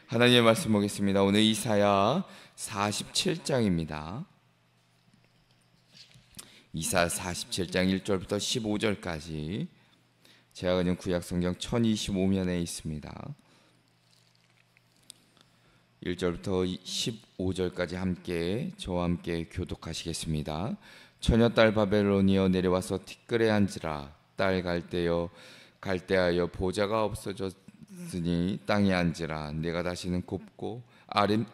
하나님의 말씀 보겠습니다. 오늘 이사야 47장입니다. 이사야 47장 1절부터 15절까지 제가 가진 구약성경 1025면에 있습니다. 1절부터 15절까지 함께 저와 함께 교독하시겠습니다. 처녀딸 바벨론이여 내려와서 티끌에 앉으라. 딸 갈대하여 보좌가 없어졌으니 땅에 앉으라. 내가 다시는 곱고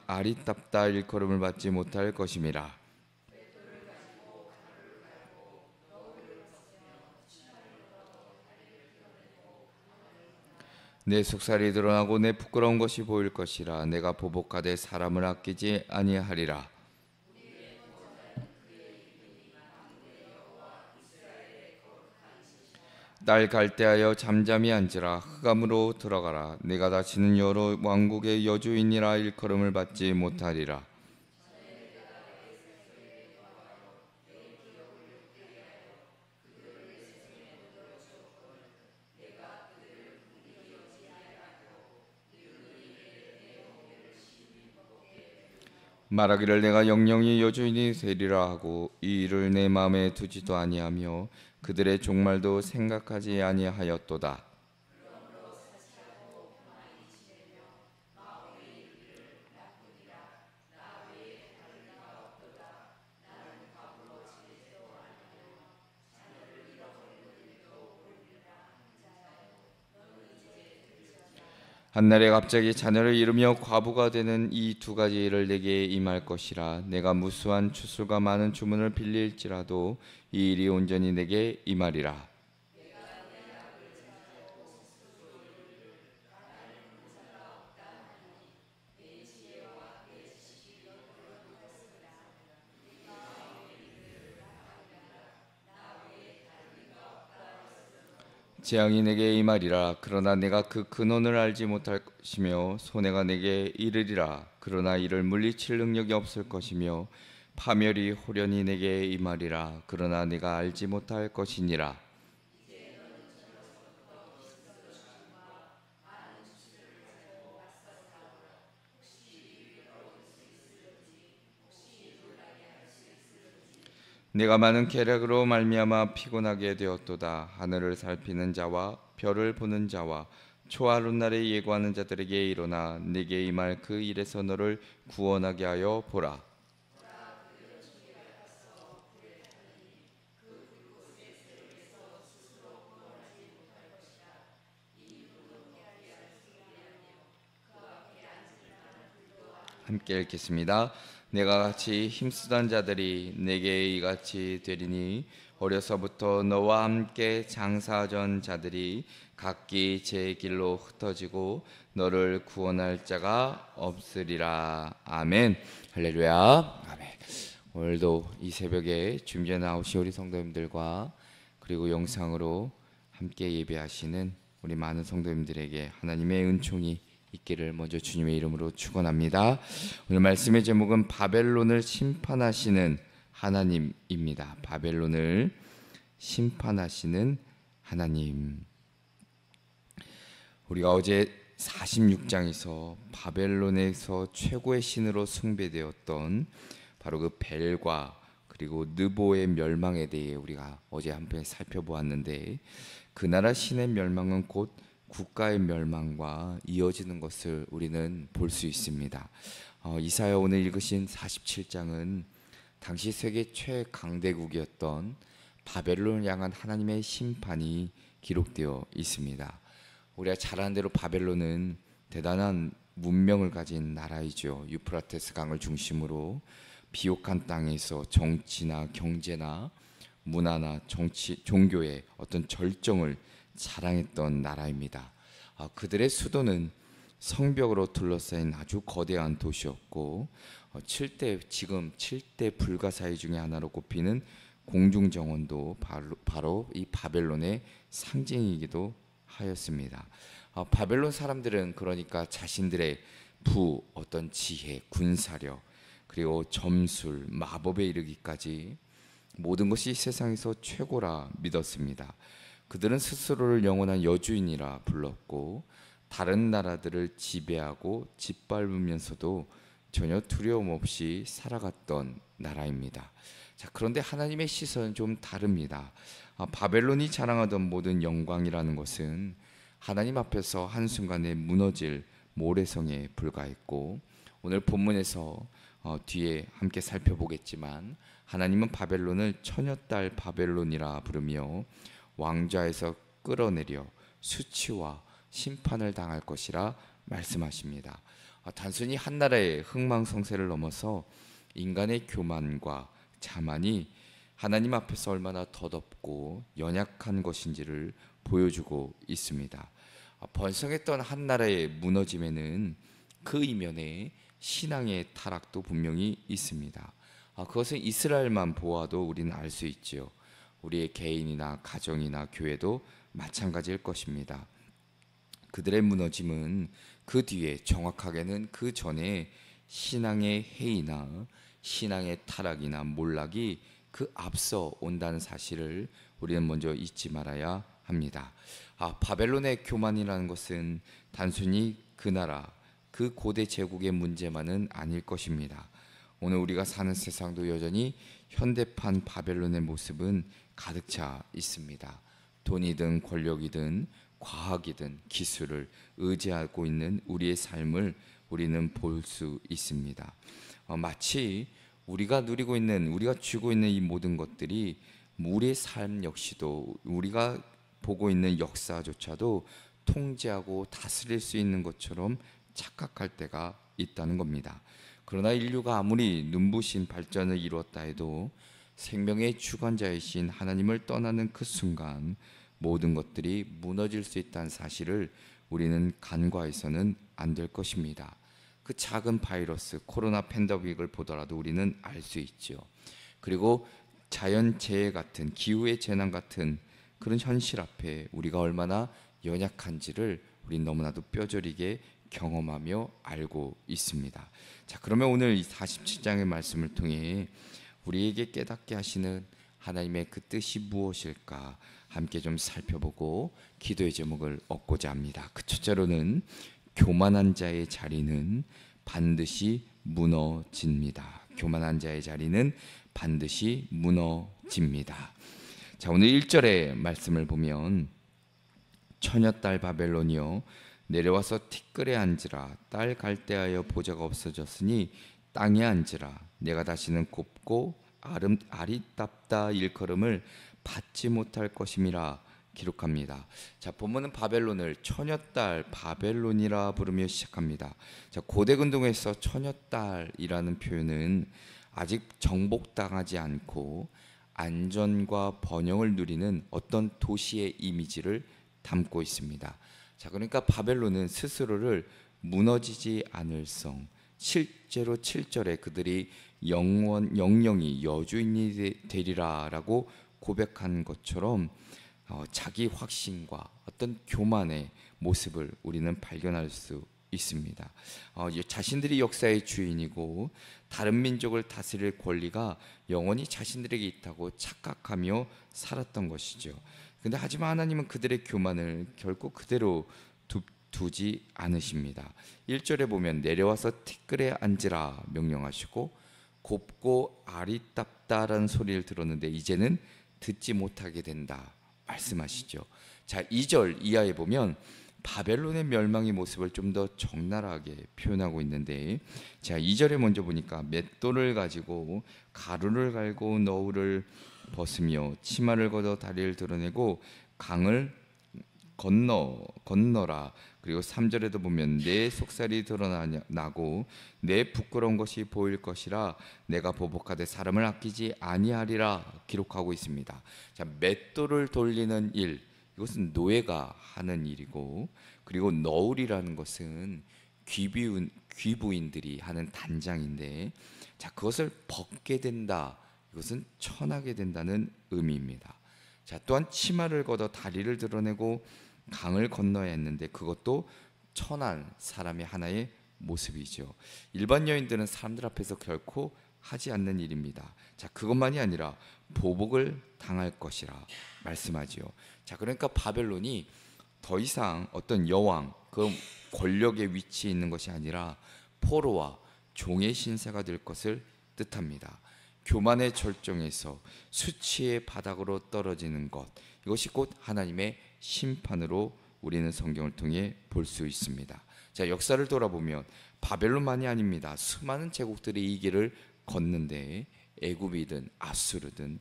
아리답다 일컬음을 받지 못할 것임이라. 내 속살이 드러나고 내 부끄러운 것이 보일 것이라. 내가 보복하되 사람을 아끼지 아니하리라. 딸 갈대하여 잠잠히 앉으라. 흑암으로 들어가라. 내가 다시는 여러 왕국의 여주인이라 일컬음을 받지 못하리라. 말하기를 내가 영영이 여주인이 되리라 하고 이 일을 내 마음에 두지도 아니하며 그들의 종말도 생각하지 아니하였도다. 한날에 갑자기 자녀를 잃으며 과부가 되는 이 두 가지 일을 내게 임할 것이라. 내가 무수한 추술과 많은 주문을 빌릴지라도 이 일이 온전히 내게 임하리라. 재앙이 내게 임하리라. 그러나 내가 그 근원을 알지 못할 것이며 손해가 내게 이르리라. 그러나 이를 물리칠 능력이 없을 것이며 파멸이 호련히 내게 임하리라. 그러나 내가 알지 못할 것이니라. 내가 많은 계략으로 말미암아 피곤하게 되었도다. 하늘을 살피는 자와 별을 보는 자와 초하룻날에 예고하는 자들에게 일어나 내게 임할 그 일에서 너를 구원하게 하여 보라. 함께 읽겠습니다. 내가 같이 힘쓰던 자들이 내게 이같이 되리니 어려서부터 너와 함께 장사하던 자들이 각기 제 길로 흩어지고 너를 구원할 자가 없으리라. 아멘. 할렐루야. 아멘. 오늘도 이 새벽에 준비해 나오신 우리 성도님들과 그리고 영상으로 함께 예배하시는 우리 많은 성도님들에게 하나님의 은총이 있기를 먼저 주님의 이름으로 축원합니다. 오늘 말씀의 제목은 바벨론을 심판하시는 하나님입니다. 바벨론을 심판하시는 하나님. 우리가 어제 46장에서 바벨론에서 최고의 신으로 숭배되었던 바로 그 벨과 그리고 느보의 멸망에 대해 우리가 어제 한편 살펴보았는데, 그 나라 신의 멸망은 곧 국가의 멸망과 이어지는 것을 우리는 볼 수 있습니다. 이사야 오늘 읽으신 47장은 당시 세계 최강대국이었던 바벨론을 향한 하나님의 심판이 기록되어 있습니다. 우리가 잘 아는 대로 바벨론은 대단한 문명을 가진 나라이죠. 유프라테스 강을 중심으로 비옥한 땅에서 정치나 경제나 문화나 종교의 어떤 절정을 자랑했던 나라입니다. 그들의 수도는 성벽으로 둘러싸인 아주 거대한 도시였고, 지금 7대 불가사의 중에 하나로 꼽히는 공중정원도 바로 이 바벨론의 상징이기도 하였습니다. 바벨론 사람들은 그러니까 자신들의 어떤 지혜, 군사력, 그리고 점술, 마법에 이르기까지 모든 것이 세상에서 최고라 믿었습니다. 그들은 스스로를 영원한 여주인이라 불렀고 다른 나라들을 지배하고 짓밟으면서도 전혀 두려움 없이 살아갔던 나라입니다. 자, 그런데 하나님의 시선은 좀 다릅니다. 바벨론이 자랑하던 모든 영광이라는 것은 하나님 앞에서 한순간에 무너질 모래성에 불과했고, 오늘 본문에서 뒤에 함께 살펴보겠지만 하나님은 바벨론을 처녀딸 바벨론이라 부르며 왕좌에서 끌어내려 수치와 심판을 당할 것이라 말씀하십니다. 단순히 한 나라의 흥망성쇠를 넘어서 인간의 교만과 자만이 하나님 앞에서 얼마나 더덥고 연약한 것인지를 보여주고 있습니다. 번성했던 한 나라의 무너짐에는 그 이면에 신앙의 타락도 분명히 있습니다. 그것은 이스라엘만 보아도 우리는 알 수 있지요. 우리의 개인이나 가정이나 교회도 마찬가지일 것입니다. 그들의 무너짐은 그 뒤에, 정확하게는 그 전에 신앙의 해이나 신앙의 타락이나 몰락이 그 앞서 온다는 사실을 우리는 먼저 잊지 말아야 합니다. 바벨론의 교만이라는 것은 단순히 그 나라, 그 고대 제국의 문제만은 아닐 것입니다. 오늘 우리가 사는 세상도 여전히 현대판 바벨론의 모습은 가득 차 있습니다. 돈이든 권력이든 과학이든 기술을 의지하고 있는 우리의 삶을 우리는 볼 수 있습니다. 마치 우리가 누리고 있는, 우리가 쥐고 있는 이 모든 것들이 우리의 삶 역시도, 우리가 보고 있는 역사조차도 통제하고 다스릴 수 있는 것처럼 착각할 때가 있다는 겁니다. 그러나 인류가 아무리 눈부신 발전을 이루었다 해도 생명의 주관자이신 하나님을 떠나는 그 순간 모든 것들이 무너질 수 있다는 사실을 우리는 간과해서는 안 될 것입니다. 그 작은 바이러스 코로나 팬데믹을 보더라도 우리는 알 수 있죠. 그리고 자연재해 같은, 기후의 재난 같은 그런 현실 앞에 우리가 얼마나 연약한지를 우린 너무나도 뼈저리게 경험하며 알고 있습니다. 자, 그러면 오늘 이 47장의 말씀을 통해 우리에게 깨닫게 하시는 하나님의 그 뜻이 무엇일까 함께 좀 살펴보고 기도의 제목을 얻고자 합니다. 그 첫째로는 교만한 자의 자리는 반드시 무너집니다. 교만한 자의 자리는 반드시 무너집니다. 자, 오늘 1절의 말씀을 보면 처녀딸 바벨론이여 내려와서 티끌에 앉으라. 딸 갈대하여 보좌가 없어졌으니 땅에 앉으라. 내가 다시는 곱고 아리답다 일컬음을 받지 못할 것임이라 기록합니다. 자, 본문은 바벨론을 처녀딸 바벨론이라 부르며 시작합니다. 자, 고대 근동에서 처녀딸이라는 표현은 아직 정복당하지 않고 안전과 번영을 누리는 어떤 도시의 이미지를 담고 있습니다. 자, 그러니까 바벨론은 스스로를 무너지지 않을 성, 실제로 7절에 그들이 영영이 여주인이 되리라라고 고백한 것처럼 자기 확신과 어떤 교만의 모습을 우리는 발견할 수 있습니다. 자신들이 역사의 주인이고 다른 민족을 다스릴 권리가 영원히 자신들에게 있다고 착각하며 살았던 것이죠. 근데 하지만 하나님은 그들의 교만을 결코 그대로 두지 않으십니다. 1절에 보면 내려와서 티끌에 앉으라 명령하시고 곱고 아리답다라는 소리를 들었는데 이제는 듣지 못하게 된다 말씀하시죠. 자, 2절 이하에 보면 바벨론의 멸망의 모습을 좀 더 적나라하게 표현하고 있는데, 자, 2절에 먼저 보니까 맷돌을 가지고 가루를 갈고 너울을 벗으며 치마를 걷어 다리를 드러내고 강을 건너라. 그리고 3절에도 보면 내 속살이 드러나고 내 부끄러운 것이 보일 것이라 내가 보복하되 사람을 아끼지 아니하리라 기록하고 있습니다. 자, 맷돌을 돌리는 일, 이것은 노예가 하는 일이고, 그리고 너울이라는 것은 귀부인들이 하는 단장인데, 자, 그것을 벗게 된다, 이것은 천하게 된다는 의미입니다. 자, 또한 치마를 걷어 다리를 드러내고 강을 건너야 했는데 그것도 천한 사람의 하나의 모습이죠. 일반 여인들은 사람들 앞에서 결코 하지 않는 일입니다. 자, 그것만이 아니라 보복을 당할 것이라 말씀하지요. 자, 그러니까 바벨론이 더 이상 어떤 여왕, 그 권력의 위치에 있는 것이 아니라 포로와 종의 신세가 될 것을 뜻합니다. 교만의 절정에서 수치의 바닥으로 떨어지는 것, 이것이 곧 하나님의 심판으로 우리는 성경을 통해 볼 수 있습니다. 자, 역사를 돌아보면 바벨론만이 아닙니다. 수많은 제국들이 이 길을 걷는데 애굽이든 아수르든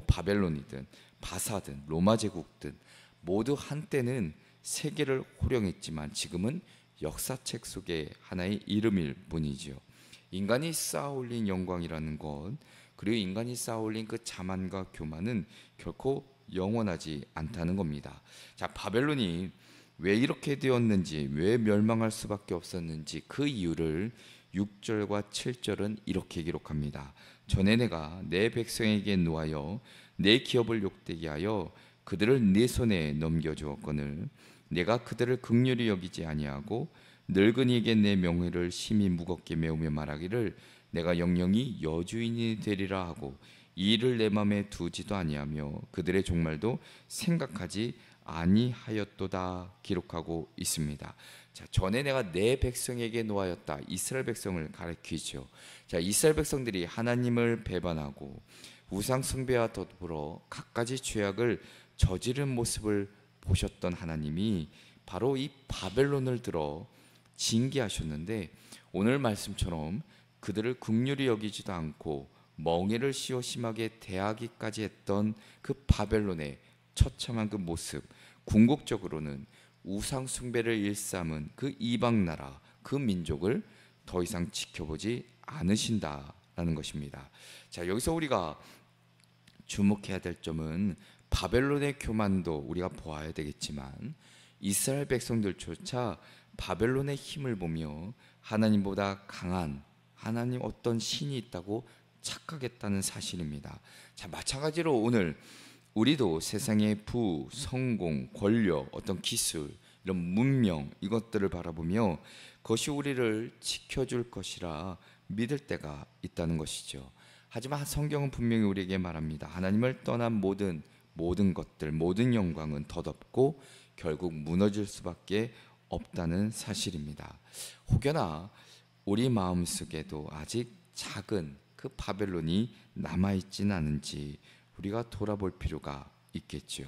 바벨론이든 바사든 로마 제국든 모두 한때는 세계를 호령했지만 지금은 역사책 속의 하나의 이름일 뿐이지요. 인간이 쌓아올린 영광이라는 것, 그리고 인간이 쌓아올린 그 자만과 교만은 결코 영원하지 않다는 겁니다. 자, 바벨론이 왜 이렇게 되었는지, 왜 멸망할 수밖에 없었는지 그 이유를 6절과 7절은 이렇게 기록합니다. 전에 내가 내 백성에게 노하여 내 기업을 욕되게 하여 그들을 내 손에 넘겨주었거늘 내가 그들을 긍휼히 여기지 아니하고 늙은이에게 내 명예를 심히 무겁게 메우며 말하기를 내가 영영이 여주인이 되리라 하고 이 일을 내 맘에 두지도 아니하며 그들의 종말도 생각하지 아니하였도다 기록하고 있습니다. 자, 전에 내가 내 백성에게 노하였다. 이스라엘 백성을 가리키죠. 자, 이스라엘 백성들이 하나님을 배반하고 우상 숭배와 더불어 갖가지 죄악을 저지른 모습을 보셨던 하나님이 바로 이 바벨론을 들어 징계하셨는데, 오늘 말씀처럼 그들을 긍휼히 여기지도 않고 멍에를 씌워 심하게 대하기까지 했던 그 바벨론의 처참한 그 모습, 궁극적으로는 우상 숭배를 일삼은 그 이방 나라, 그 민족을 더 이상 지켜보지 않으신다라는 것입니다. 자, 여기서 우리가 주목해야 될 점은 바벨론의 교만도 우리가 보아야 되겠지만 이스라엘 백성들조차 바벨론의 힘을 보며 하나님보다 강한 하나님 어떤 신이 있다고 착각했다는 사실입니다. 자, 마찬가지로 오늘 우리도 세상의 부, 성공, 권력, 어떤 기술, 이런 문명, 이것들을 바라보며 그것이 우리를 지켜줄 것이라 믿을 때가 있다는 것이죠. 하지만 성경은 분명히 우리에게 말합니다. 하나님을 떠난 모든 것들, 모든 영광은 덧없고 결국 무너질 수밖에 없다는 사실입니다. 혹여나 우리 마음속에도 아직 작은 그 바벨론이 남아있지는 않은지 우리가 돌아볼 필요가 있겠죠.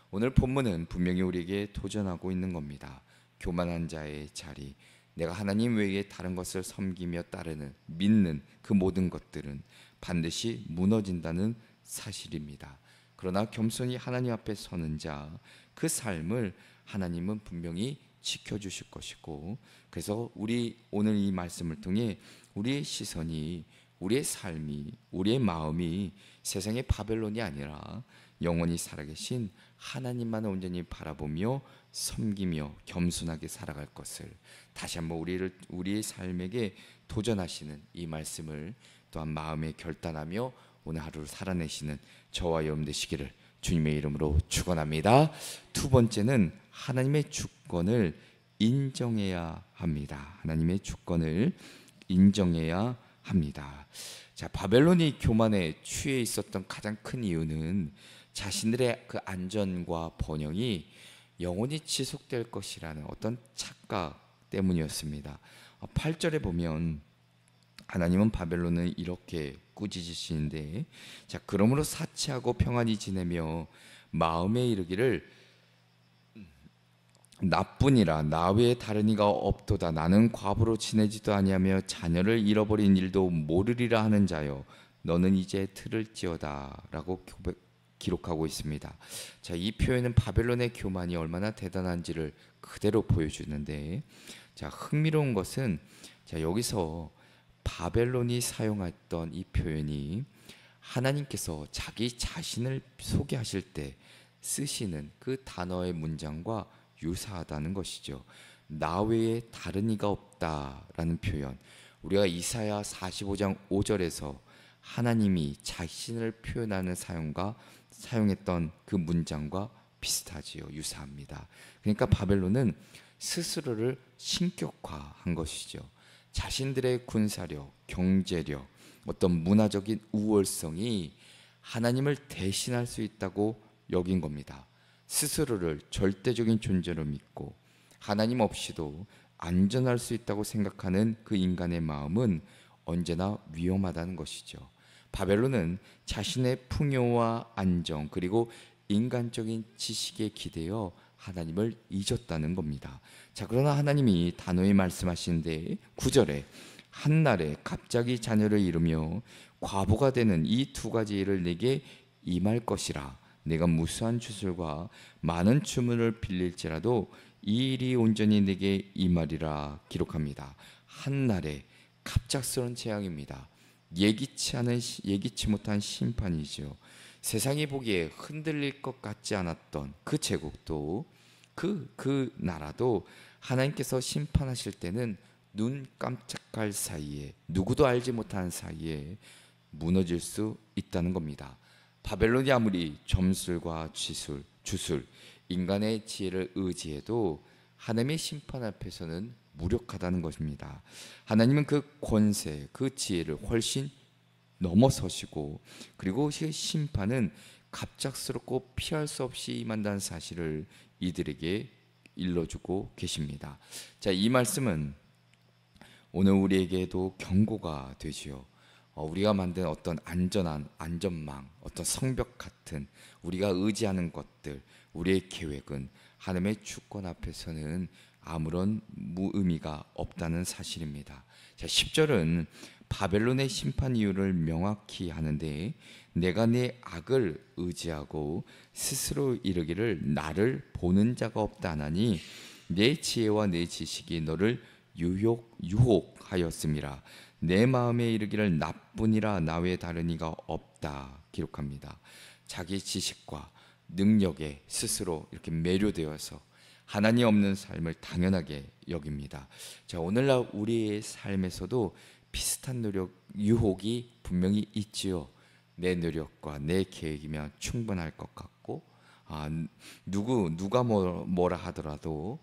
오늘 본문은 분명히 우리에게 도전하고 있는 겁니다. 교만한 자의 자리, 내가 하나님 외에 다른 것을 섬기며 따르는, 믿는 그 모든 것들은 반드시 무너진다는 사실입니다. 그러나 겸손히 하나님 앞에 서는 자, 그 삶을 하나님은 분명히 지켜주실 것이고, 그래서 우리 오늘 이 말씀을 통해 우리의 시선이, 우리의 삶이, 우리의 마음이 세상의 바벨론이 아니라 영원히 살아계신 하나님만을 온전히 바라보며 섬기며 겸손하게 살아갈 것을 다시 한번 우리의 삶에게 도전하시는 이 말씀을 또한 마음에 결단하며 오늘 하루를 살아내시는 저와 여러분 되시기를 주님의 이름으로 축원합니다. 두 번째는 하나님의 주권을 인정해야 합니다. 하나님의 주권을 인정해야 합니다. 자, 바벨론이 교만에 취해 있었던 가장 큰 이유는 자신들의 그 안전과 번영이 영원히 지속될 것이라는 어떤 착각 때문이었습니다. 8절에 보면 하나님은 바벨론을 이렇게 꾸짖으시는데, 자, 그러므로 사치하고 평안히 지내며 마음에 이르기를 나뿐이라 나 외에 다른 이가 없도다. 나는 과부로 지내지도 아니하며 자녀를 잃어버린 일도 모르리라 하는 자여 너는 이제 들을지어다 라고 기록하고 있습니다. 자, 이 표현은 바벨론의 교만이 얼마나 대단한지를 그대로 보여주는데, 자, 흥미로운 것은 자, 여기서 바벨론이 사용했던 이 표현이 하나님께서 자기 자신을 소개하실 때 쓰시는 그 단어의 문장과 유사하다는 것이죠. 나 외에 다른 이가 없다라는 표현, 우리가 이사야 45장 5절에서 하나님이 자신을 표현하는 사용했던 그 문장과 비슷하지요. 유사합니다. 그러니까 바벨론은 스스로를 신격화한 것이죠. 자신들의 군사력, 경제력, 어떤 문화적인 우월성이 하나님을 대신할 수 있다고 여긴 겁니다. 스스로를 절대적인 존재로 믿고 하나님 없이도 안전할 수 있다고 생각하는 그 인간의 마음은 언제나 위험하다는 것이죠. 바벨론은 자신의 풍요와 안정 그리고 인간적인 지식에 기대어 하나님을 잊었다는 겁니다. 자, 그러나 하나님이 단호히 말씀하시는데 9절에 한날에 갑자기 자녀를 이루며 과부가 되는 이 두 가지 일을 내게 임할 것이라. 내가 무수한 주술과 많은 주문을 빌릴지라도 이 일이 온전히 내게 임하리라 기록합니다. 한날에 갑작스러운 재앙입니다. 예기치 못한 심판이죠. 세상이 보기에 흔들릴 것 같지 않았던 그 제국도 그 나라도 하나님께서 심판하실 때는 눈 깜짝할 사이에, 누구도 알지 못하는 사이에 무너질 수 있다는 겁니다. 바벨론이 아무리 점술과 주술, 인간의 지혜를 의지해도 하나님의 심판 앞에서는 무력하다는 것입니다. 하나님은 그 권세, 그 지혜를 훨씬 넘어서시고, 그리고 그 심판은 갑작스럽고 피할 수 없이 임한다는 사실을 이들에게 일러주고 계십니다. 자, 이 말씀은 오늘 우리에게도 경고가 되지요. 우리가 만든 어떤 안전한 안전망, 어떤 성벽 같은 우리가 의지하는 것들, 우리의 계획은 하나님의 주권 앞에서는 아무런 무의미가 없다는 사실입니다. 자, 10절은 바벨론의 심판 이유를 명확히 하는데, 내가 네 악을 의지하고 스스로 이르기를 나를 보는 자가 없다 하나니 내 지혜와 내 지식이 너를 유혹하였음이라. 내 마음에 이르기를 나뿐이라 나 외에 다른 이가 없다 기록합니다. 자기 지식과 능력에 스스로 이렇게 매료되어서 하나님 없는 삶을 당연하게 여깁니다. 자, 오늘날 우리의 삶에서도 비슷한 유혹이 분명히 있지요. 내 노력과 내 계획이면 충분할 것 같고, 누가 뭐라 하더라도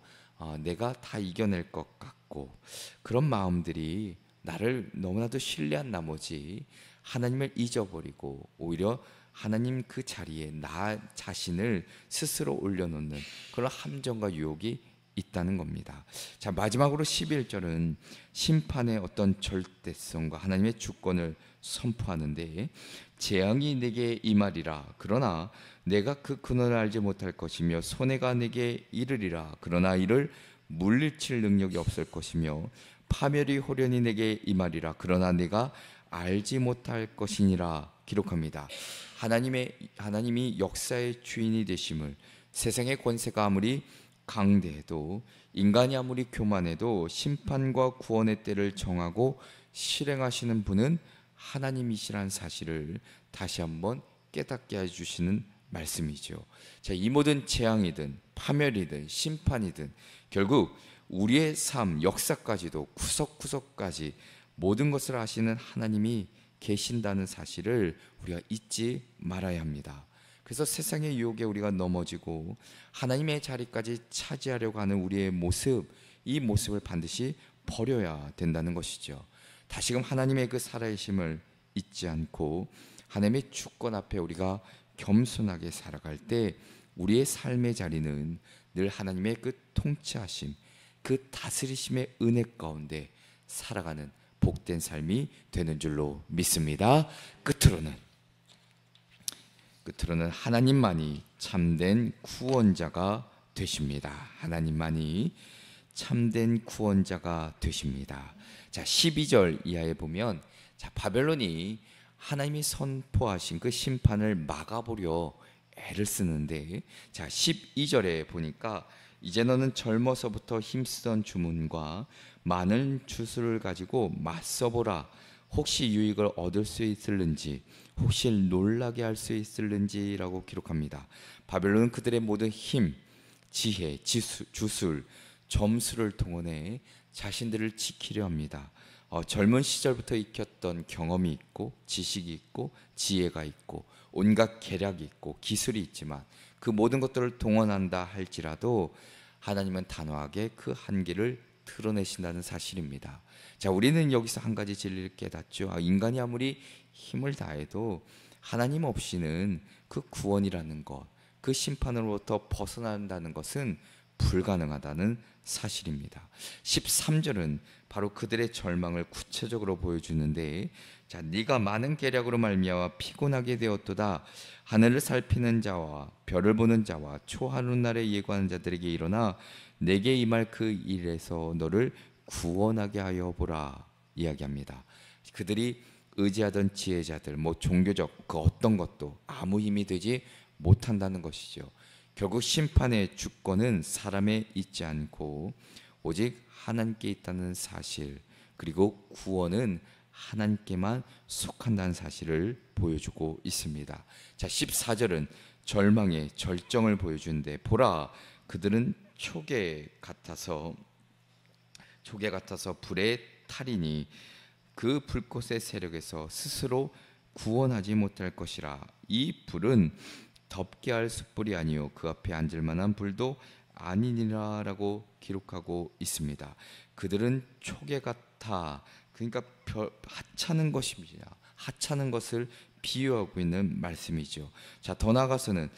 내가 다 이겨낼 것 같고, 그런 마음들이 나를 너무나도 신뢰한 나머지 하나님을 잊어버리고 오히려 하나님 그 자리에 나 자신을 스스로 올려놓는 그런 함정과 유혹이 있다는 겁니다. 자, 마지막으로 11절은 심판의 어떤 절대성과 하나님의 주권을 선포하는데, 재앙이 내게 임하리라. 그러나 내가 그 근원을 알지 못할 것이며 손해가 내게 이르리라. 그러나 이를 물리칠 능력이 없을 것이며 파멸이 호련히 내게 임하리라. 그러나 내가 알지 못할 것이니라 기록합니다. 하나님이 역사의 주인이 되심을, 세상의 권세가 아무리 강대해도 인간이 아무리 교만해도 심판과 구원의 때를 정하고 실행하시는 분은 하나님이시라는 사실을 다시 한번 깨닫게 해주시는 말씀이죠. 자, 이 모든 재앙이든 파멸이든 심판이든 결국 우리의 삶, 역사까지도 구석구석까지 모든 것을 아시는 하나님이 계신다는 사실을 우리가 잊지 말아야 합니다. 그래서 세상의 유혹에 우리가 넘어지고 하나님의 자리까지 차지하려고 하는 우리의 모습, 이 모습을 반드시 버려야 된다는 것이죠. 다시금 하나님의 그 살아계심을 잊지 않고 하나님의 주권 앞에 우리가 겸손하게 살아갈 때 우리의 삶의 자리는 늘 하나님의 그 통치하심, 그 다스리심의 은혜 가운데 살아가는 복된 삶이 되는 줄로 믿습니다. 끝으로는 하나님만이 참된 구원자가 되십니다. 하나님만이 참된 구원자가 되십니다. 자, 12절 이하에 보면, 자, 바벨론이 하나님이 선포하신 그 심판을 막아보려 애를 쓰는데, 자, 12절에 보니까 이제 너는 젊어서부터 힘쓰던 주문과 많은 주술을 가지고 맞서보라. 혹시 유익을 얻을 수 있을는지, 혹시 놀라게 할 수 있을는지라고 기록합니다. 바벨론은 그들의 모든 힘, 지혜, 주술, 점수를 동원해 자신들을 지키려 합니다. 젊은 시절부터 익혔던 경험이 있고 지식이 있고 지혜가 있고 온갖 계략이 있고 기술이 있지만 그 모든 것들을 동원한다 할지라도 하나님은 단호하게 그 한계를 드러내신다는 사실입니다. 자, 우리는 여기서 한 가지 진리를 깨닫죠. 인간이 아무리 힘을 다해도 하나님 없이는 그 구원이라는 것, 그 심판으로부터 벗어난다는 것은 불가능하다는 사실입니다. 13절은 바로 그들의 절망을 구체적으로 보여주는데, 자, 네가 많은 계략으로 말미암아 피곤하게 되었도다. 하늘을 살피는 자와 별을 보는 자와 초하룻날에 예고하는 자들에게 일어나 내게 임할 그 일에서 너를 구원하게 하여 보라 이야기합니다. 그들이 의지하던 지혜자들, 종교적 그 어떤 것도 아무 힘이 되지 못한다는 것이죠. 결국 심판의 주권은 사람에 있지 않고 오직 하나님께 있다는 사실, 그리고 구원은 하나님께만 속한다는 사실을 보여주고 있습니다. 자, 14절은 절망의 절정을 보여주는데, 보라, 그들은 초계 같아서 불의 탈이니 그 불꽃의 세력에서 스스로 구원하지 못할 것이라. 이 불은 덮게 할 숯불이 아니요 그 앞에 앉을 만한 불도 아니니라라고 기록하고 있습니다. 그들은 초계 같아, 그러니까 하찮은 것입니다. 하찮은 것을 비유하고 있는 말씀이죠. 자, 더 나아가서는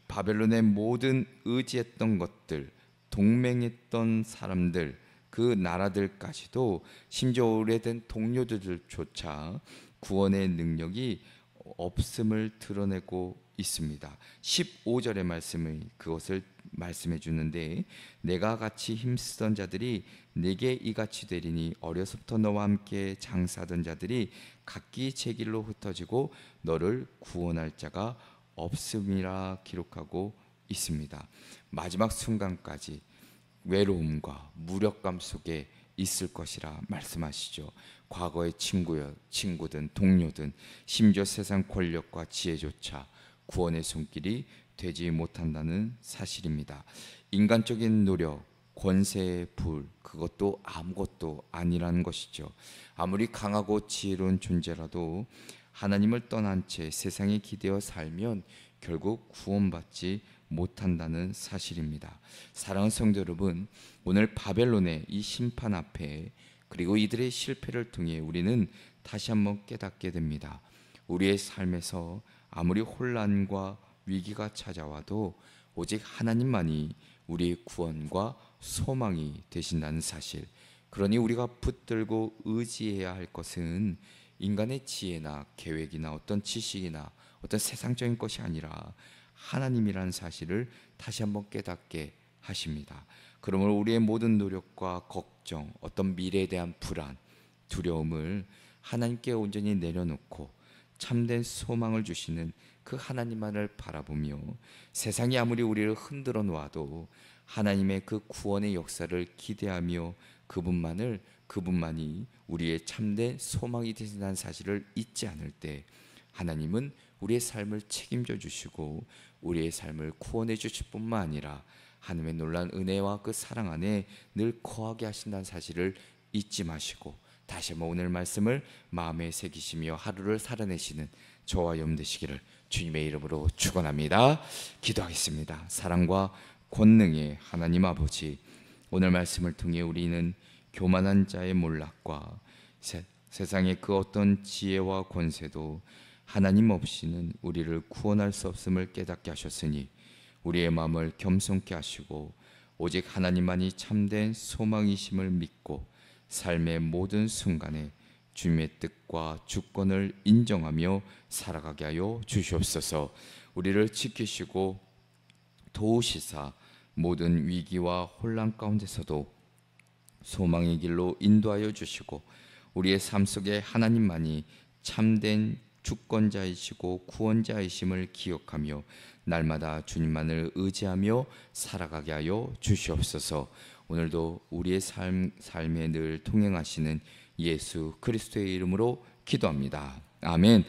바벨론의 모든 의지했던 것들, 동맹했던 사람들, 그 나라들까지도, 심지어 오래된 동료들조차 구원의 능력이 없음을 드러내고 있습니다. 15절의 말씀이 그것을 말씀해 주는데, 내가 같이 힘쓰던 자들이 내게 이같이 되리니 어려서부터 너와 함께 장사하던 자들이 각기 제 길로 흩어지고 너를 구원할 자가 없음이라 기록하고 있습니다. 마지막 순간까지 외로움과 무력감 속에 있을 것이라 말씀하시죠. 과거의 친구든 동료든 심지어 세상 권력과 지혜조차 구원의 손길이 되지 못한다는 사실입니다. 인간적인 노력, 권세의 불, 그것도 아무것도 아니라는 것이죠. 아무리 강하고 지혜로운 존재라도 하나님을 떠난 채 세상에 기대어 살면 결국 구원받지 못한다는 사실입니다. 사랑하는 성도 여러분, 오늘 바벨론의 이 심판 앞에, 그리고 이들의 실패를 통해 우리는 다시 한번 깨닫게 됩니다. 우리의 삶에서 아무리 혼란과 위기가 찾아와도 오직 하나님만이 우리의 구원과 소망이 되신다는 사실. 그러니 우리가 붙들고 의지해야 할 것은 인간의 지혜나 계획이나 어떤 지식이나 어떤 세상적인 것이 아니라 하나님이라는 사실을 다시 한번 깨닫게 하십니다. 그러므로 우리의 모든 노력과 걱정, 어떤 미래에 대한 불안, 두려움을 하나님께 온전히 내려놓고 참된 소망을 주시는 그 하나님만을 바라보며, 세상이 아무리 우리를 흔들어 놓아도 하나님의 그 구원의 역사를 기대하며 그분만이 우리의 참된 소망이 되신다는 사실을 잊지 않을 때, 하나님은 우리의 삶을 책임져 주시고 우리의 삶을 구원해 주실 뿐만 아니라 하나님의 놀라운 은혜와 그 사랑 안에 늘 거하게 하신다는 사실을 잊지 마시고, 다시 한번 오늘 말씀을 마음에 새기시며 하루를 살아내시는 저와 여러분 되시기를 주님의 이름으로 축원합니다. 기도하겠습니다. 사랑과 권능의 하나님 아버지, 오늘 말씀을 통해 우리는 교만한 자의 몰락과 세상의 그 어떤 지혜와 권세도 하나님 없이는 우리를 구원할 수 없음을 깨닫게 하셨으니, 우리의 마음을 겸손케 하시고 오직 하나님만이 참된 소망이심을 믿고 삶의 모든 순간에 주님의 뜻과 주권을 인정하며 살아가게 하여 주시옵소서. 우리를 지키시고 도우시사 모든 위기와 혼란 가운데서도 소망의 길로 인도하여 주시고, 우리의 삶 속에 하나님만이 참된 주권자이시고 구원자이심을 기억하며 날마다 주님만을 의지하며 살아가게 하여 주시옵소서. 오늘도 우리의 삶에 늘 통행하시는 예수 그리스도의 이름으로 기도합니다. 아멘.